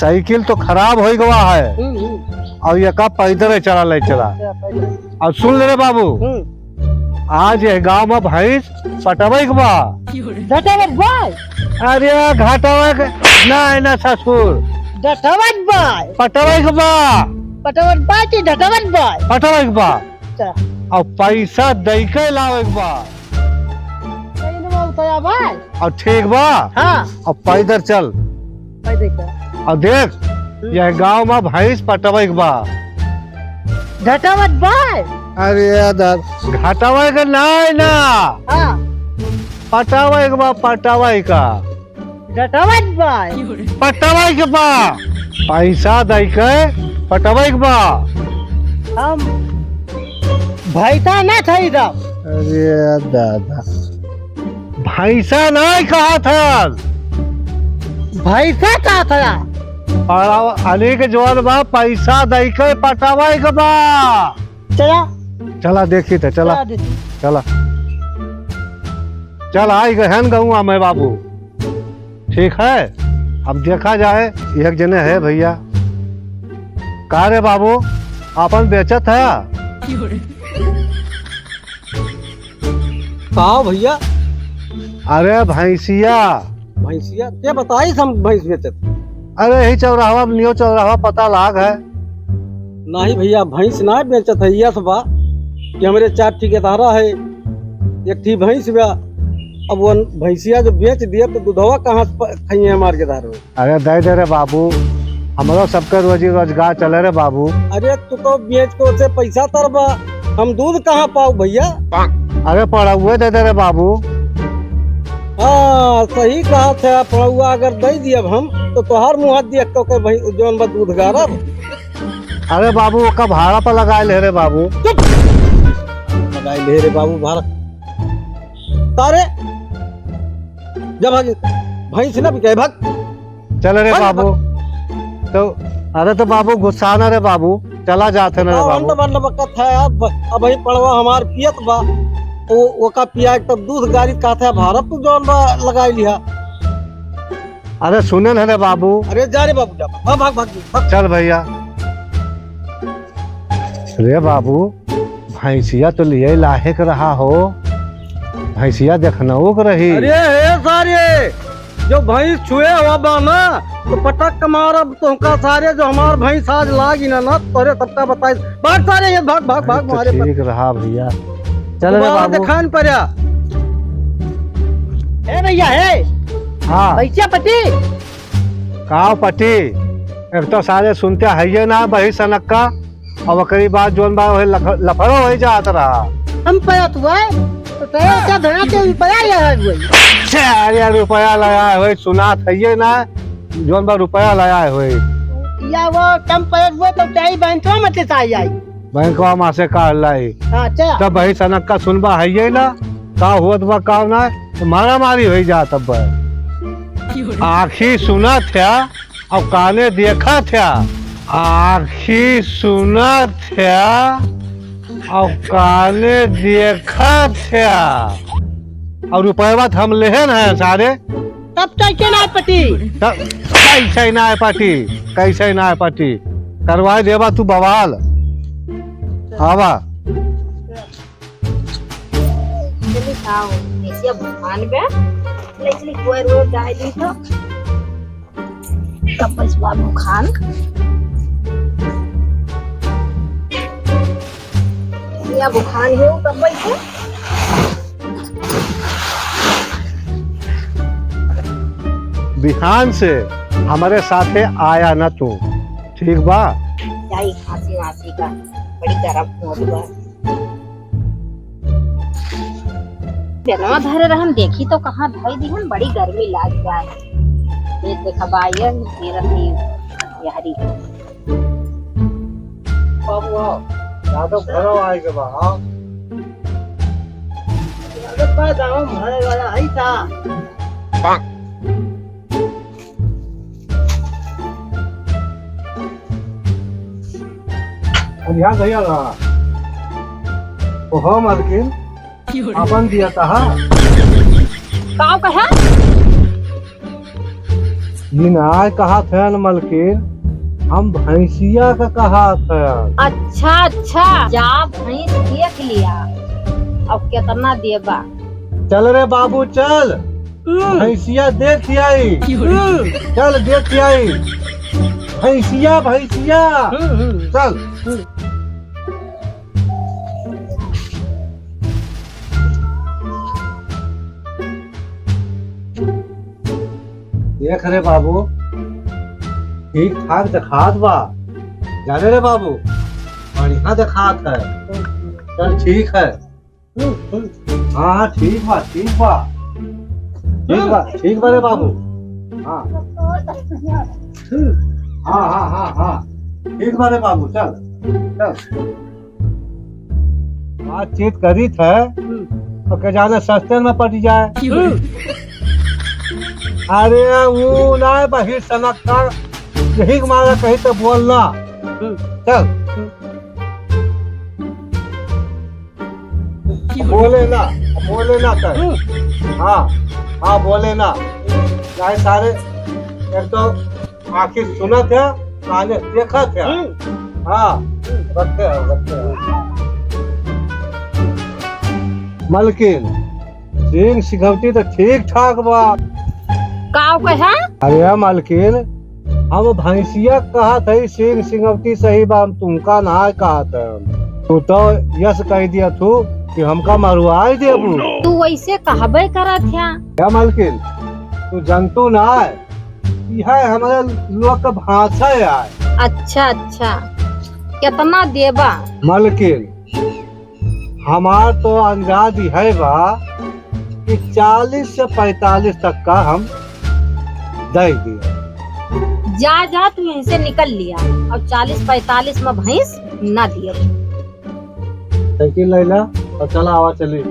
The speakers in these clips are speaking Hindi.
साइकिल तो खराब हो गवा है और ये का पैदल चला ले चला। और सुन ले रे बाबू, आज ये गांव में भैंस पटवाई के बा। अरे घाटवा ना ससुर पटवाई के बा। पटवाई के बा और पैसा दई के लावे के बा। और ठीक बा और पैदल चल और देख यह गांव में भैंस पटवाई के बा। अरे घाटवा के ना पटवाई के बा। पटवाई का पटवाई के बा पैसा दई के पटवाई के बा। हम भैसा ना था इधर। अरे दादा भैसा नहीं कहा था, भैसा कहा था। अली के जवान बा पैसा दई के पटवाई के बा। चला देखी थे चला आई गहन गहुआ मैं बाबू। ठीक है अब देखा जाए एक जने है भैया का रे बाबू अपन बेचत है कहा भैया? अरे भैंसिया क्या बताई हम भैंस बेचत? अरे यही चौराहा न्यू चौराहा पता लाग है। नहीं भैया भैंस ना बेचत है। यह बा कि हमारे 4 ठेकेदारा है, एक थी भैंस बा। अब वो भैंसिया जो बेच दिया तो दूधवा कहाँ खाइए हमारे के धार में। अरे दे रे बाबू हमारा सबका रोजी रोजगार चले रे बाबू। अरे तू तो बेच को से पैसा तरबा, हम दूध कहाँ पाऊ भैया? अरे पड़ा हुए दे रे बाबू। हाँ सही कहा था। पढ़ुआ अगर दे दिया हम तो तोहार मुँह देख तो जौन बा दूध गारब। अरे बाबू का भाड़ा पर लगाए ले रे बाबू। लगाए ले रे बाबू भाड़ा तारे जब भैंस ना बिके भाग चल रे बाबू। तो अरे तो बाबू गुस्सा ना रे बाबू, चला जाते ना रे बाबू। अब भाई पड़वा हमार पियत बा वो का पिया तब दूध गाड़ी का था भारत तो जौन बा लगाई लिया। अरे सुने ना रे बाबू। अरे जा रे बाबू जा भाग। चल भैया। रे बाबू भैंसिया तो लिए लाहे के रहा हो, भैंसिया देखना को रही। अरे सारे जो भैंस छुए हुआ बा ना तो पटक के मारब तुमका सारे जो हमार भैंस आज लागी ना तोरे सबका बताई। भाग सारे ये भाग मारे ठीक रहा भैया। चल रे बाबू दिखान पर ए भैया है। हाँ भैंसिया पति कहाँ पति एक तो सारे सुनते है ना बही सनक का और वकरी बात जोन बा लफड़ो हो जात रहा। हम पयत हुआ तो क्या धरा के रुपया यार रुपया लगाए हुए सुना था ना जोन बा रुपया लगाए हुए या वो कम पयत हुआ तो चाहे बैंकवा में से आई बैंकवा में से काट लाई। अच्छा तब बही सनक का सुनबा है ना का हुआ बा का ना तो मारा मारी हो जा। तब आखी सुना था और काने देखा था। आखी सुना था और काने देखा था और रुपया हम लेहन है सारे। तब कैसे ना पति? कैसे ना है पार्टी? कैसे ना है पार्टी? करवाए देवा तू बवाल। आवा बुखान हो कब बैठे बिहान से हमारे साथे आया ना तू। ठीक बा खांसी वासी का बड़ी गर्म हो बा। बेनवा धरे रहन देखी तो कहाँ धोई दीहन बड़ी गर्मी लाग जाए। ये देखा बाये रही यारी बाबू ज्यादा भरो आए के बा। का दाम भरे वाला है था। अब यहाँ गया रहा तो हम अर्किन अपन दिया था। काव कहा जिनाय कहा था न मलकिन, हम भैंसिया का कहा था। अच्छा अच्छा, जा भैंस देख लिया। अब कितना देबा? चल रे बाबू चल, भैंसिया देख आई। चल देख आई भैंसिया भैंसिया। चल देख रे बाबू, ठीक ठाक दिखात बा। जाने रे बाबू, बढ़िया दिखात है। चल ठीक है। हाँ ठीक बा ठीक बा ठीक बा रे बाबू। हाँ हाँ हाँ हाँ हाँ ठीक बा रे बाबू। चल चल, बातचीत करी थे तो के जाने सस्ते में पड़ जाए। अरे वो ना बहिर सनक का यही मारा कहीं तो बोलना। चल बोले ना कर। हाँ हाँ बोले ना, चाहे सारे एक तो आखिर सुना था, काने देखा था। हाँ रखते हैं। मलकिन सिंह सिखवटी तो ठीक ठाक बा। का कहा? अरे मलकिन, हम भैंसिया कहा था सिंह सिंगवटी सही बा, हम तुमका ना कहा था। तू तो यस कह दिया तू कि हमका मरवाई देबू। तू वैसे कहबे करा था। क्या मलकिन, तू जंतु ना है, यह हमारे लोग का भाषा है। अच्छा अच्छा, कितना देबा? मलकिन हमार तो अंदाज है बा कि 40 से 45 तक का हम दे दिया। जा जा, तू यहीं से निकल लिया। अब 40-45 में भैंस ना दिया। साइकिल ले ला और चला आवा चली।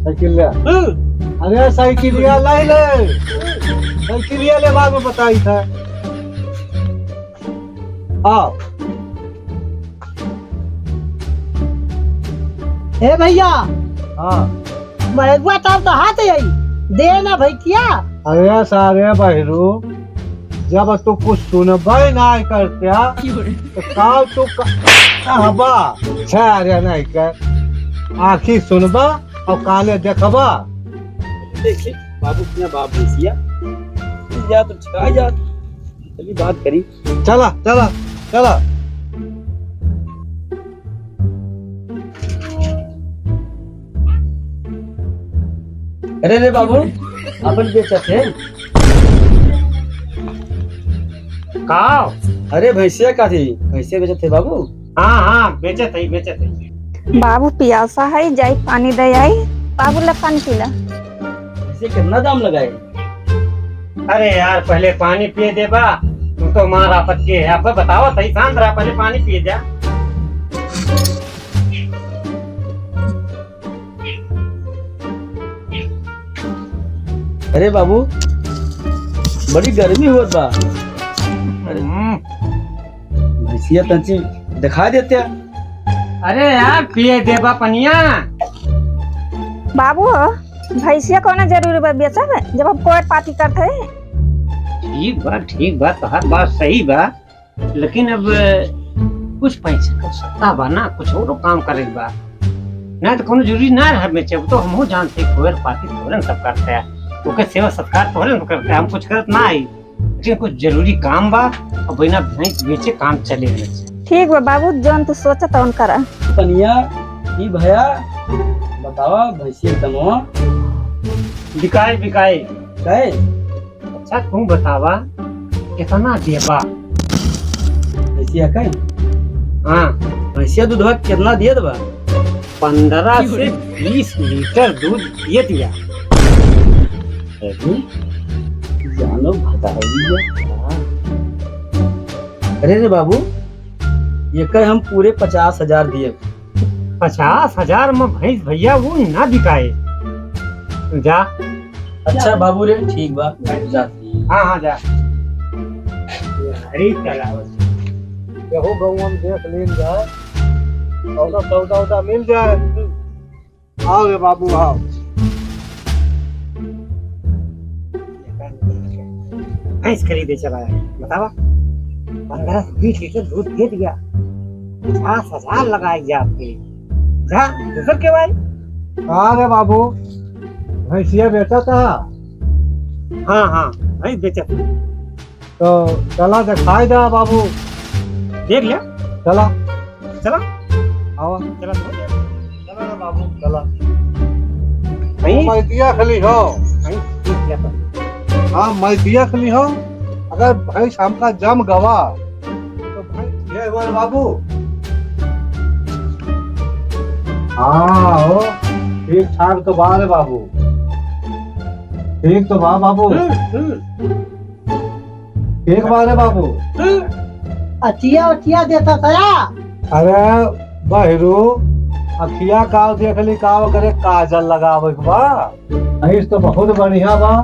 साइकिल ले। अरे साइकिलिया ले साइकिलिया ले, बाद में बताई था। आओ। ए भैया, हाँ महेशुआ तब तो हाथ है दे ना भैया। अरे सारे बहरू, जब तू कुछ सुनबे ना करते तो काल तू कहबा छे नहीं कर। आखी सुनबा और काने देखबा। देखिए बाबू क्या बाप भैंसिया या तो छा जा, चली बात करी। चला चला चला। अरे रे बाबू, अपन बेचत है का? अरे भैंसिया का थी, भैंसिया बेचत थे बाबू। हाँ हाँ बेचत है। बाबू पियासा है, जाई पानी दे आई। बाबू ला पानी पीला। इसे कितना दाम लगाए? अरे यार पहले पानी पिए दे बा, तू तो मारा पत्के है। अब बताओ सही शांत रहा, पहले पानी पिए जा। अरे बाबू बड़ी गर्मी होत बा। भैंसिया तंची दिखा देते। अरे यार पिए दे बा पनिया। बाबू भैंसिया को ना जरूरी बा बेचब, जब हम कोर्ट पार्टी करते हैं। ठीक बा तोहार बात सही बा, लेकिन अब कुछ पैसे का सत्ता बा ना, कुछ और काम करे बा ना, तो कोनो जरूरी ना रहा बेचे। तो हम जानते कोयर पार्टी थोड़न सब करते हैं, ओके सेवा सत्कार थोड़न करते हैं, हम कुछ करत ना आई। लेकिन कुछ जरूरी काम बा और बिना भैंस बेचे काम चले। ठीक बा बाबू, जोन तू सोचत उन करा। पनिया ई भैया बतावा भैंसिया दमवा बिकाए काहे? अच्छा तू बतावा कितना देबा? भैंसिया काहे? हाँ भैंसिया दूधवा कितना दिए बा? 15 से 20 लीटर दूध दिए दिया। जानो भदाई। अरे रे बाबू, ये कर हम पूरे 50,000 दिए। 50,000 में भैंस भैया वो ना बिकाए। जा। अच्छा बाबू रे, ठीक बा जा। हाँ हाँ जा। अरे चलाओ। यहो गौवा में देख लीन जाए, सौदा मिल जाए। आओ रे बाबू आओ। भैंस खरीदे चला है, बतावा 15 से 20 लीटर दूध दे दिया, 50,000 लगाई जा आपके जा दूसर के भाई। कहाँ रे बाबू भैंसिया बेचा था? हाँ हाँ भैंस बेचा था। तो चला दिखाई दे बाबू, देख लिया, चला चला आवा, चला चला रे बाबू चला। भैंस मैदिया खली हो, देख लिया था। हाँ मैदिया खली हो। अगर भैंस हमका जम गवा तो भैंस ये हुआ रे बाबू। हाँ हो ठीक ठाक तो बा रे बाबू, ठीक तो बा बाबू, ठीक बा रे बाबू। अचिया उचिया देता था। अरे बहरू अखिया काव देखली काव करे काजल लगावे के बा। भैंस तो बहुत बढ़िया बा।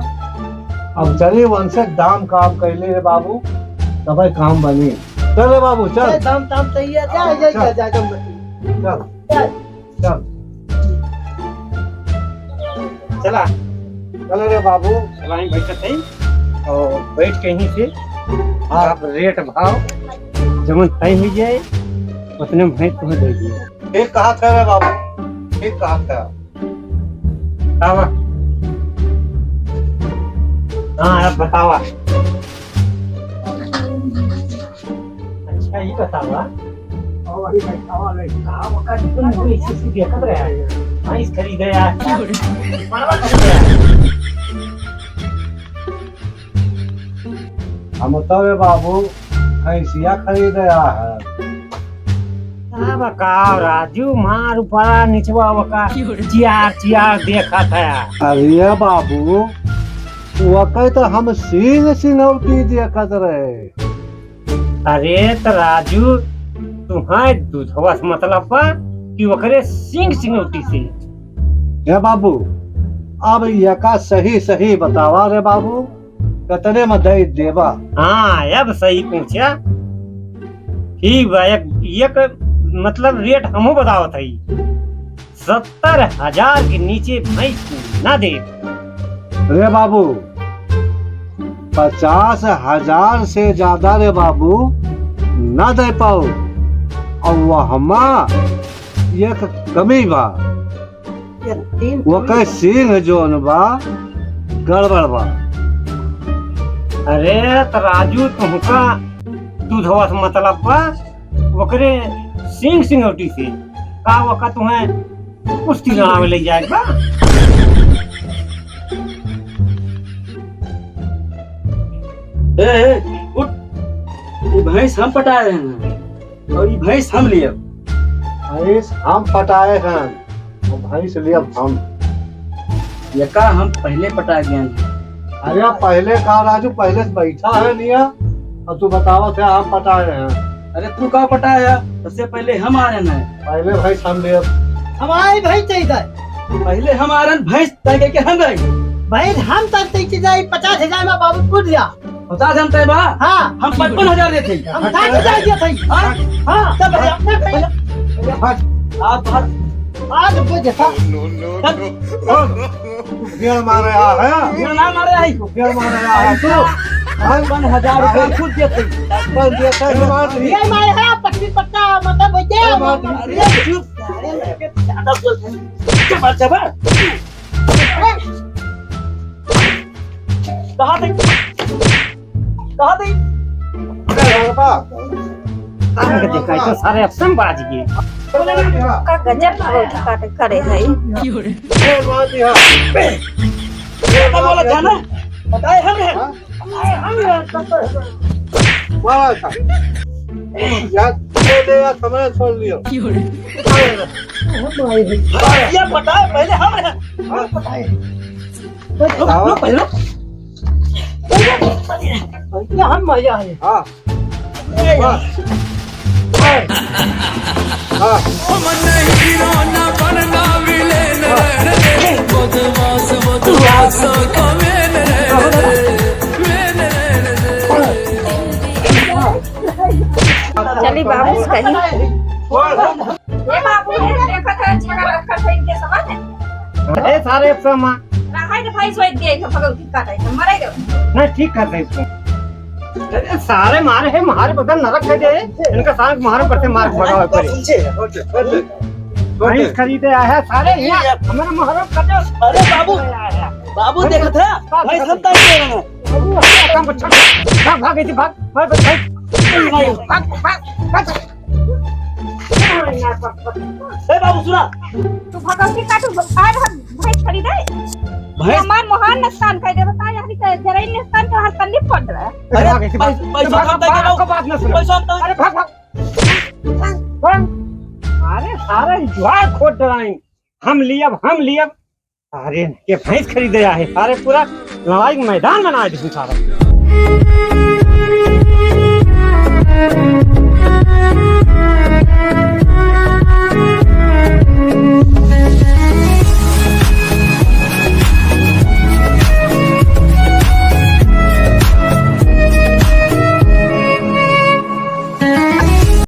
अब चली वन से दाम काम कैले रे बाबू, तब काम बनी। चल रे बाबू चल दाम दाम चाहिए जा जा चल चल चला चल रे बाबू। चला ही बैठा थे और बैठ के यहीं से आप रेट भाव जमन तय हो जाए उतने में भैंस तुम्हें दे दिए। ठीक कहा था रे बाबू, ठीक कहा था। बतावा, हाँ अब बतावा। अच्छा ये बतावा भैंस खरीदे यार, हम तो रे बाबू भैंसिया खरीद रहा है। बका राजू मार ऊपरा निचवा बका चियार चियार देखा था। अरे बाबू वक़्त तो हम सींग सिंगौटी देखत रहे। अरे तो राजू तुम्हारे दूधवा से मतलब बा कि ओकरे सिंग सिंगौटी से। हे बाबू अब यका सही सही बतावा रे बाबू, कितने में दे देवा? हाँ अब सही पूछा। ठीक बा, एक मतलब रेट हमू बताओ था 70,000 के नीचे भैंस ना दे। रे बाबू 50,000 से ज्यादा रे बाबू ना दे पाओ। और वहमा एक कमी बा, वो कह सिंह जोन बा गड़बड़ बा। अरे तो राजू तुमका दूधवा से मतलब बा ओकरे सिंग सिंगौटी से का वका तुम्हें कुश्ती लड़ावे ले जाएगा। उठ, ये भैंस हम पटाए रहे हैं और ये भैंस हम लिए। भैंस हम पटाए हैं और भैंस लिया हम। ये का हम पहले पटा गए हैं। अरे पहले कहा राजू, पहले से बैठा है निया और तू बतावा थे हम पटाए हैं। अरे तू का पटाया? सबसे पहले हम आ रहे हैं। पहले भैंस हम लिए। हमारी भैंस चाहिए। पहले हम आ रहे हैं भैंस तय के हम गए। भैंस हम तक तय जाए 50,000 में बाबू कूद गया। 50,000 तय बा? हाँ हम 55,000 देते। हम 60,000 देते। हाँ तब अपने आज वो देखा फेर मारे आ है, ये ना मारे आई फेर मारे आ है तू 55,000 रुपया खुद देते। पर देता है मार दी। ये मारे है 25 पट्टा मतलब बचे। अरे चुप चुप चुप कहाँ थे देखा तो सारे अफसम बाज गए। का गजब काटे करे है। बोला था ना, बताए हम हैं। छोड़ लियो। ये बताए पहले हम हैं। पहले हम मजा है। हाँ चली बाबू कहीं ये बाबू देखा था छगा रखा था इनके समान है। अरे सारे अफसम रहा है तो भाई सोच दिए कि भगवती काटा है मरे गए। नहीं ठीक कर दे इसको। अरे सारे मारे है मारे बदन नरक कर दे इनका सारे मारे पड़ते मार भगावे पड़े भैंस खरीदे आया है सारे यहाँ हमारा मुहर्रम कर दो। अरे बाबू बाबू देखा था भाई सब तक दे रहे हैं काम बच्चा भाग भाग इधर भाग भाग भाग भाग ए बाबू सुना तू भगवती का तू आ रहा भैंस खरीदे भैंस हमार महान नुकसान कर दे बता यार कि जरा ही नुकसान तो हर तन्नी पड़ रहा है। अरे पैसा हम दे के को बात न सुनो पैसा हम अरे भाग भाग अरे सारे जुआ खोट डराएं हम लिया अरे ये भैंस खरीदे आए सारे पूरा लड़ाई मैदान बना दे सारा